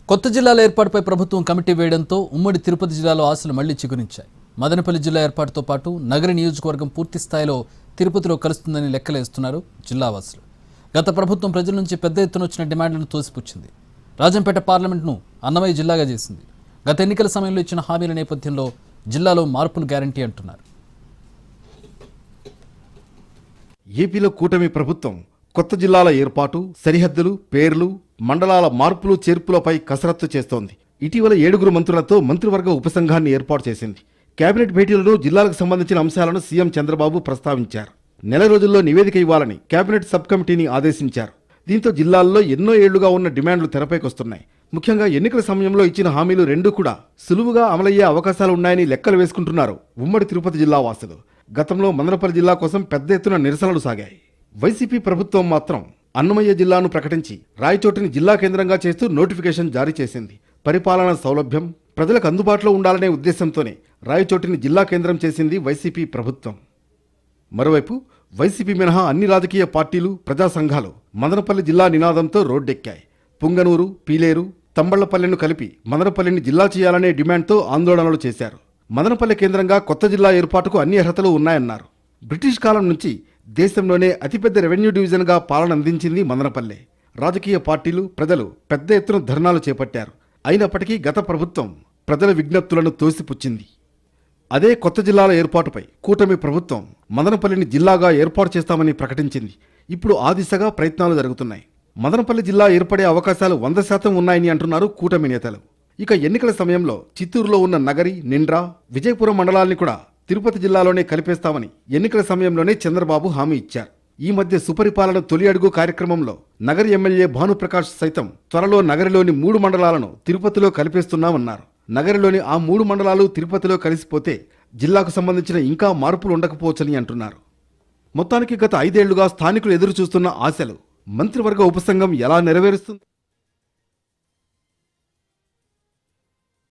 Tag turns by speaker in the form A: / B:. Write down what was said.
A: కొత్త జిల్లాల ఏర్పాటుపై ప్రభుత్వం కమిటీ వేయడంతో ఉమ్మడి తిరుపతి జిల్లాలో ఆశలు మళ్లీ చిగురించాయి. మదనపల్లి జిల్లా ఏర్పాటుతో పాటు నగర నియోజకవర్గం పూర్తి స్థాయిలో తిరుపతిలో కలుస్తుందని లెక్కలేస్తున్నారు జిల్లావాసులు. గత ప్రభుత్వం ప్రజల నుంచి పెద్ద ఎత్తున వచ్చిన డిమాండ్లను తోసిపుచ్చింది. రాజంపేట పార్లమెంట్ను అన్నమయ్య జిల్లాగా చేసింది. గత ఎన్నికల సమయంలో ఇచ్చిన హామీల నేపథ్యంలో జిల్లాలో మార్పులు గ్యారంటీ అంటున్నారు.
B: ఏపీలో కూటమి ప్రభుత్వం కొత్త జిల్లాల ఏర్పాటు, సరిహద్దులు, పేర్లు, మండలాల మార్పులు చేర్పులపై కసరత్తు చేస్తోంది. ఇటీవల 7 మంత్రులతో మంత్రివర్గ ఉపసంఘాన్ని ఏర్పాటు చేసింది. కేబినెట్ భేటీలలో జిల్లాలకు సంబంధించిన అంశాలను సీఎం చంద్రబాబు ప్రస్తావించారు. నెల రోజుల్లో నివేదిక ఇవ్వాలని కేబినెట్ సబ్ కమిటీని ఆదేశించారు. దీంతో జిల్లాల్లో ఎన్నో ఏళ్లుగా ఉన్న డిమాండ్లు తెరపైకొస్తున్నాయి. ముఖ్యంగా ఎన్నికల సమయంలో ఇచ్చిన హామీలు రెండూ కూడా సులువుగా అమలయ్యే అవకాశాలున్నాయని లెక్కలు వేసుకుంటున్నారు ఉమ్మడి తిరుపతి జిల్లా వాసులు. గతంలో మదనపల్లి జిల్లా కోసం పెద్ద ఎత్తున నిరసనలు సాగాయి. వైసీపీ ప్రభుత్వం మాత్రం అన్నమయ్య జిల్లాను ప్రకటించి రాయచోటిని జిల్లా కేంద్రంగా చేస్తూ నోటిఫికేషన్ జారీ చేసింది. పరిపాలనా సౌలభ్యం ప్రజలకు అందుబాటులో ఉండాలనే ఉద్దేశంతోనే రాయచోటిని జిల్లా కేంద్రం చేసింది వైసీపీ ప్రభుత్వం. మరోవైపు వైసీపీ మినహా అన్ని రాజకీయ పార్టీలు, ప్రజా సంఘాలు మదనపల్లి జిల్లా నినాదంతో రోడ్డెక్కాయి. పుంగనూరు, పీలేరు, తంబళ్లపల్లెను కలిపి మదనపల్లిని జిల్లా చేయాలనే డిమాండ్తో ఆందోళనలు చేశారు. మదనపల్లి కేంద్రంగా కొత్త జిల్లా ఏర్పాటుకు అన్ని అర్హతలు ఉన్నాయన్నారు. బ్రిటిష్ కాలం నుంచి దేశంలోనే అతిపెద్ద రెవెన్యూ డివిజన్గా పాలన అందించింది మదనపల్లె. రాజకీయ పార్టీలు, ప్రజలు పెద్ద ఎత్తున ధర్నాలు చేపట్టారు. అయినప్పటికీ గత ప్రభుత్వం ప్రజల విజ్ఞప్తులను తోసిపుచ్చింది. అదే కొత్త జిల్లాల ఏర్పాటుపై కూటమి ప్రభుత్వం మదనపల్లిని జిల్లాగా ఏర్పాటు చేస్తామని ప్రకటించింది. ఇప్పుడు ఆ దిశగా ప్రయత్నాలు జరుగుతున్నాయి. మదనపల్లి జిల్లా ఏర్పడే అవకాశాలు 100% ఉన్నాయని అంటున్నారు కూటమి నేతలు. ఇక ఎన్నికల సమయంలో చిత్తూరులో ఉన్న నగరి, నిండ్రా, విజయపురం మండలాల్ని కూడా తిరుపతి జిల్లాలోనే కలిపేస్తామని ఎన్నికల సమయంలోనే చంద్రబాబు హామీ ఇచ్చారు. ఈ మధ్య సుపరిపాలన తొలి అడుగు కార్యక్రమంలో నగరి ఎమ్మెల్యే భానుప్రకాష్ సైతం త్వరలో నగరిలోని 3 మండలాలను తిరుపతిలో కలిపేస్తున్నామన్నారు. నగరిలోని ఆ 3 మండలాలు తిరుపతిలో కలిసిపోతే జిల్లాకు సంబంధించిన ఇంకా మార్పులు ఉండకపోవచ్చని అంటున్నారు. మొత్తానికి గత 5 ఏళ్లుగా స్థానికులు ఎదురు చూస్తున్న ఆశలు మంత్రివర్గ ఉపసంఘం ఎలా నెరవేరుస్తుంది?